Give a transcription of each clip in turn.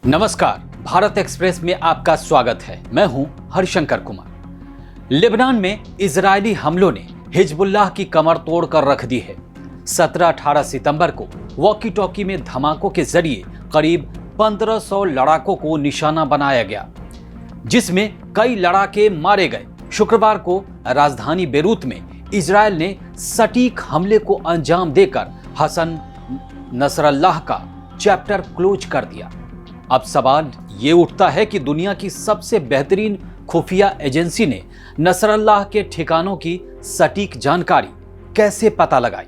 नमस्कार, भारत एक्सप्रेस में आपका स्वागत है। मैं हूं हरिशंकर कुमार। लेबनान में इजरायली हमलों ने हिजबुल्लाह की कमर तोड़ कर रख दी है। 17-18 सितंबर को वॉकी टॉकी में धमाकों के जरिए करीब 1500 लड़ाकों को निशाना बनाया गया, जिसमें कई लड़ाके मारे गए। शुक्रवार को राजधानी बेरूत में इजरायल ने सटीक हमले को अंजाम देकर हसन नसरल्लाह का चैप्टर क्लोज कर दिया। अब सवाल ये उठता है कि दुनिया की सबसे बेहतरीन खुफिया एजेंसी ने नसरल्लाह के ठिकानों की सटीक जानकारी कैसे पता लगाई,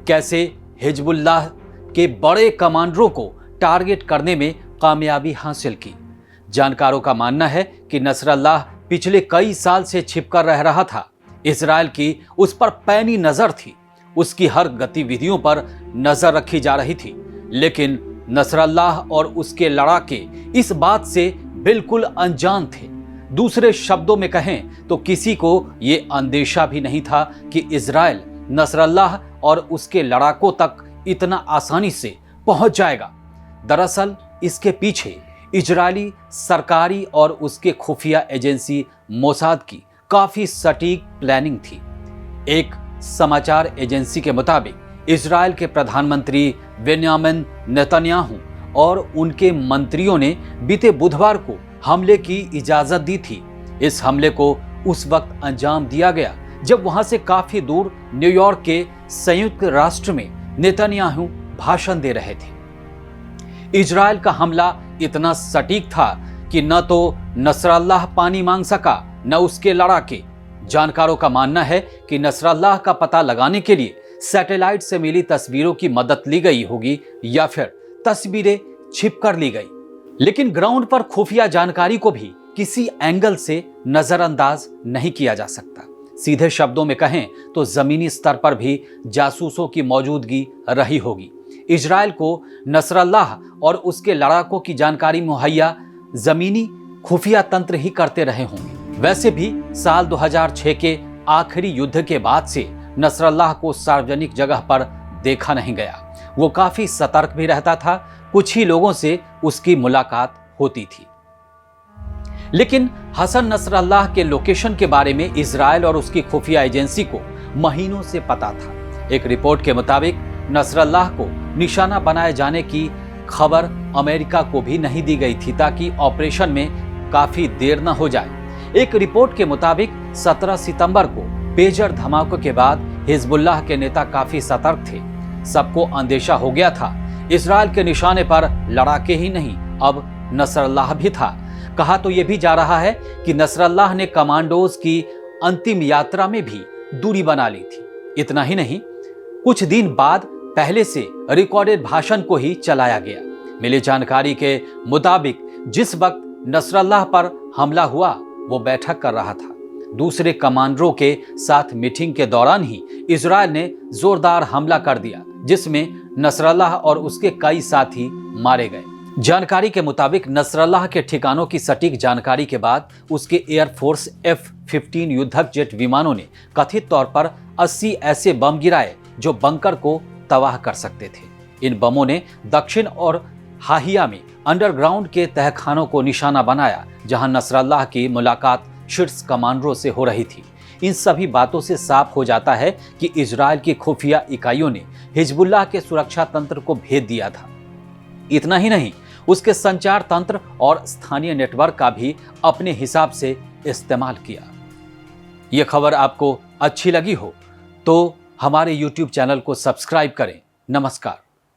कैसे हिजबुल्लाह के बड़े कमांडरों को टारगेट करने में कामयाबी हासिल की। जानकारों का मानना है कि नसरल्लाह पिछले कई साल से छिपकर रह रहा था। इजरायल की उस पर पैनी नजर थी, उसकी हर गतिविधियों पर नजर रखी जा रही थी, लेकिन नसरल्लाह और उसके लड़ाके इस बात से बिल्कुल अनजान थे। दूसरे शब्दों में कहें तो किसी को यह अंदेशा भी नहीं था कि इजरायल नसरल्लाह और उसके लड़ाकों तक इतना आसानी से पहुंच जाएगा। दरअसल इसके पीछे इजरायली सरकारी और उसके खुफिया एजेंसी मोसाद की काफी सटीक प्लानिंग थी। एक समाचार एजेंसी के मुताबिक इजरायल के प्रधानमंत्री बेन्यामिन नेतन्याहू और उनके मंत्रियों ने बीते बुधवार को हमले की इजाजत दी थी। इस हमले को उस वक्त अंजाम दिया गया जब वहां से काफी दूर न्यूयॉर्क के संयुक्त राष्ट्र में नेतन्याहू भाषण दे रहे थे। इजरायल का हमला इतना सटीक था कि न तो नसरल्लाह पानी मांग सका, न उसके लड़ाके। जानकारों का मानना है कि नसरल्लाह का पता लगाने के लिए सैटेलाइट से मिली तस्वीरों की मदद ली गई होगी या फिर तस्वीरें छिपकर ली गई। लेकिन ग्राउंड पर खुफिया जानकारी को भी किसी एंगल से नजरअंदाज नहीं किया जा सकता। सीधे शब्दों में कहें तो जमीनी स्तर पर भी जासूसों की मौजूदगी रही होगी। इजरायल को नसरल्लाह और उसके लड़ाकों की जानकारी मुहैया जमीनी खुफिया तंत्र ही करते रहे होंगे। वैसे भी साल 2006 के आखिरी युद्ध के बाद से नसरल्लाह को सार्वजनिक जगह पर देखा नहीं गया। वो काफी सतर्क भी रहता था, कुछ ही लोगों से उसकी मुलाकात होती थी। लेकिन हसन नसरल्लाह के लोकेशन के बारे में इजरायल और उसकी खुफिया एजेंसी को महीनों से पता था। एक रिपोर्ट के मुताबिक नसरल्लाह को निशाना बनाए जाने की खबर अमेरिका को भी नहीं दी गई थी ताकि ऑपरेशन में काफी देर न हो जाए। एक रिपोर्ट के मुताबिक 17 सितंबर को पेजर धमाकों के बाद हिजबुल्लाह के नेता काफी सतर्क थे। सबको अंदेशा हो गया था इजरायल के निशाने पर लड़ाके ही नहीं, अब नसरल्लाह भी था। कहा तो यह भी जा रहा है कि नसरल्लाह ने कमांडोज की अंतिम यात्रा में भी दूरी बना ली थी। इतना ही नहीं, कुछ दिन बाद पहले से रिकॉर्डेड भाषण को ही चलाया गया। मिली जानकारी के मुताबिक जिस वक्त नसरल्लाह पर हमला हुआ वो बैठक कर रहा था। दूसरे कमांडरों के साथ मीटिंग के दौरान ही इजरायल ने जोरदार हमला कर दिया, जिसमें नसरल्लाह और उसके कई साथी मारे गए। जानकारी के मुताबिक नसरल्लाह के ठिकानों की सटीक जानकारी के बाद उसके एयरफोर्स F-15 युद्धक जेट विमानों ने कथित तौर पर 80 ऐसे बम गिराए जो बंकर को तबाह कर सकते थे। इन बमों ने दक्षिण और हाहिया में अंडरग्राउंड के तहखानों को निशाना बनाया, जहां नसरल्लाह की मुलाकात शीर्ष कमांडरों से हो रही थी। इन सभी बातों से साफ हो जाता है कि इजरायल की खुफिया इकाइयों ने हिजबुल्लाह के सुरक्षा तंत्र को भेद दिया था। इतना ही नहीं, उसके संचार तंत्र और स्थानीय नेटवर्क का भी अपने हिसाब से इस्तेमाल किया। यह खबर आपको अच्छी लगी हो तो हमारे YouTube चैनल को सब्सक्राइब करें। नमस्कार।